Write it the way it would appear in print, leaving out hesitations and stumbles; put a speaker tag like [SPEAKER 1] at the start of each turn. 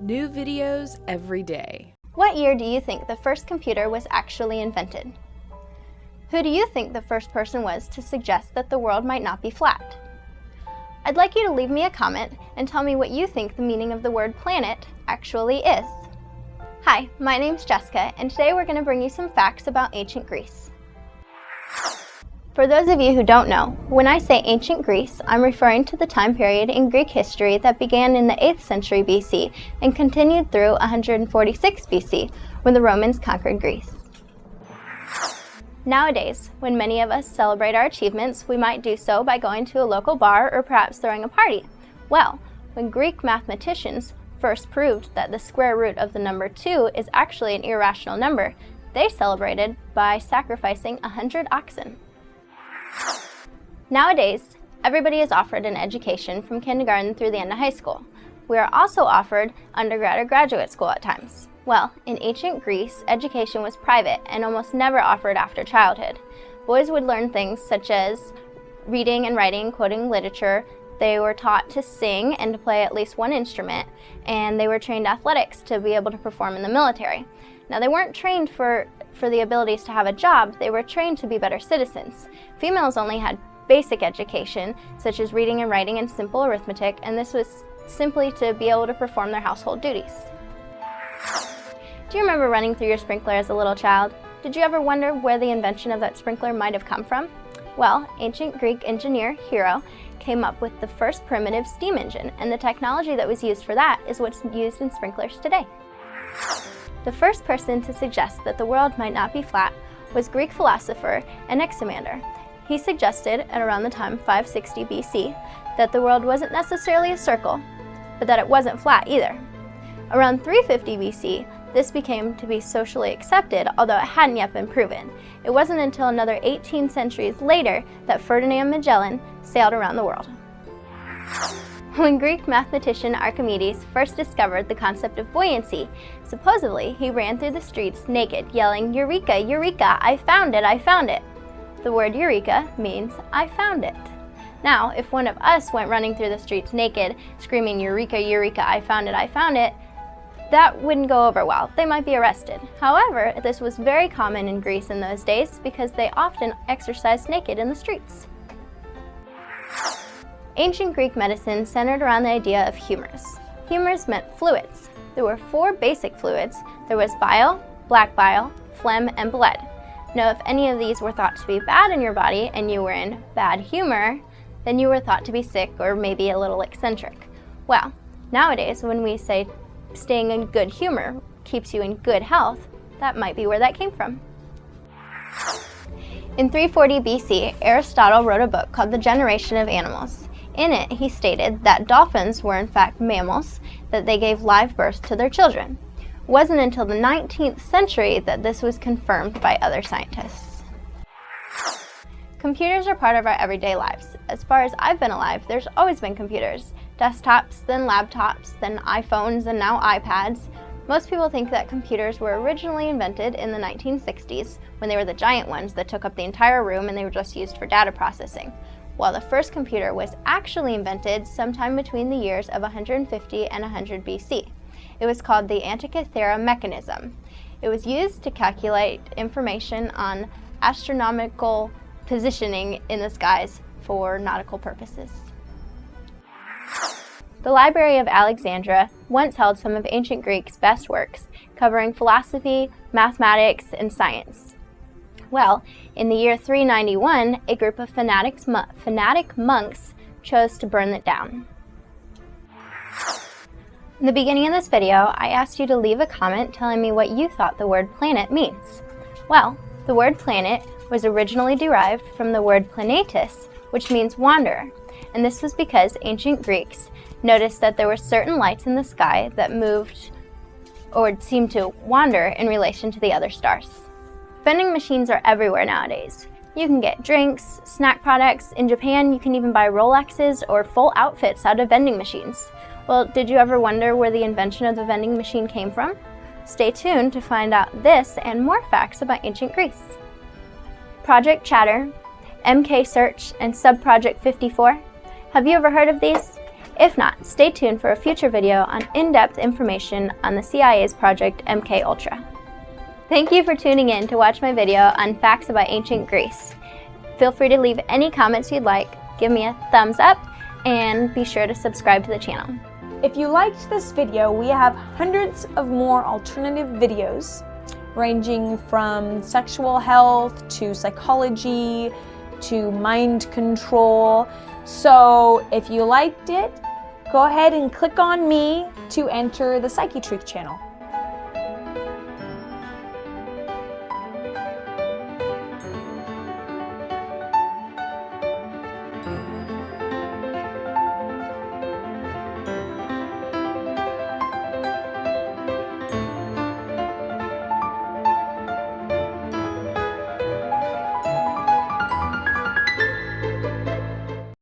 [SPEAKER 1] New videos every day.
[SPEAKER 2] What year do you think the first computer was actually invented? Who do you think the first person was to suggest that the world might not be flat? I'd like you to leave me a comment and tell me what you think the meaning of the word planet actually is. Hi, my name's Jessica, and today we're going to bring you some facts about ancient Greece. For those of you who don't know, when I say ancient Greece, I'm referring to the time period in Greek history that began in the 8th century BC and continued through 146 BC, when the Romans conquered Greece. Nowadays, when many of us celebrate our achievements, we might do so by going to a local bar or perhaps throwing a party. Well, when Greek mathematicians first proved that the square root of the number 2 is actually an irrational number, they celebrated by sacrificing 100 oxen. Nowadays, everybody is offered an education from kindergarten through the end of high school. We are also offered undergrad or graduate school at times. Well, in ancient Greece, education was private and almost never offered after childhood. Boys would learn things such as reading and writing, quoting literature. They were taught to sing and to play at least one instrument, and they were trained athletics to be able to perform in the military. Now, they weren't trained for the abilities to have a job, they were trained to be better citizens. Females only had basic education, such as reading and writing and simple arithmetic, and this was simply to be able to perform their household duties. Do you remember running through your sprinkler as a little child? Did you ever wonder where the invention of that sprinkler might have come from? Well, ancient Greek engineer Hero came up with the first primitive steam engine, and the technology that was used for that is what's used in sprinklers today. The first person to suggest that the world might not be flat was Greek philosopher Anaximander. He suggested, at around the time 560 BC, that the world wasn't necessarily a circle, but that it wasn't flat either. Around 350 BC, this became to be socially accepted, although it hadn't yet been proven. It wasn't until another 18 centuries later that Ferdinand Magellan sailed around the world. When Greek mathematician Archimedes first discovered the concept of buoyancy, supposedly he ran through the streets naked, yelling, "Eureka, Eureka, I found it, I found it." The word Eureka means I found it. Now, if one of us went running through the streets naked, screaming, "Eureka, Eureka, I found it," that wouldn't go over well. They might be arrested. However, this was very common in Greece in those days because they often exercised naked in the streets. Ancient Greek medicine centered around the idea of humors. Humors meant fluids. There were 4 basic fluids. There was bile, black bile, phlegm, and blood. Now, if any of these were thought to be bad in your body and you were in bad humor, then you were thought to be sick or maybe a little eccentric. Well, nowadays when we say staying in good humor keeps you in good health, that might be where that came from. In 340 BC, Aristotle wrote a book called The Generation of Animals. In it, he stated that dolphins were in fact mammals, that they gave live birth to their children. It wasn't until the 19th century that this was confirmed by other scientists. Computers are part of our everyday lives. As far as I've been alive, there's always been computers. Desktops, then laptops, then iPhones, and now iPads. Most people think that computers were originally invented in the 1960s, when they were the giant ones that took up the entire room and they were just used for data processing, while the first computer was actually invented sometime between the years of 150 and 100 BC. It was called the Antikythera mechanism. It was used to calculate information on astronomical positioning in the skies for nautical purposes. The Library of Alexandria once held some of ancient Greek's best works, covering philosophy, mathematics, and science. Well, in the year 391, a group of fanatic monks chose to burn it down. In the beginning of this video, I asked you to leave a comment telling me what you thought the word planet means. Well, the word planet was originally derived from the word planetus, which means wanderer, and this was because ancient Greeks noticed that there were certain lights in the sky that moved or seemed to wander in relation to the other stars. Vending machines are everywhere nowadays. You can get drinks, snack products. In Japan, you can even buy Rolexes or full outfits out of vending machines. Well, did you ever wonder where the invention of the vending machine came from? Stay tuned to find out this and more facts about ancient Greece. Project Chatter, MK Search, and Subproject 54. Have you ever heard of these? If not, stay tuned for a future video on in-depth information on the CIA's Project MKUltra. Thank you for tuning in to watch my video on facts about ancient Greece. Feel free to leave any comments you'd like, give me a thumbs up, and be sure to subscribe to the channel.
[SPEAKER 3] If you liked this video, we have hundreds of more alternative videos ranging from sexual health to psychology to mind control. So if you liked it, go ahead and click on me to enter the Psychetruth channel.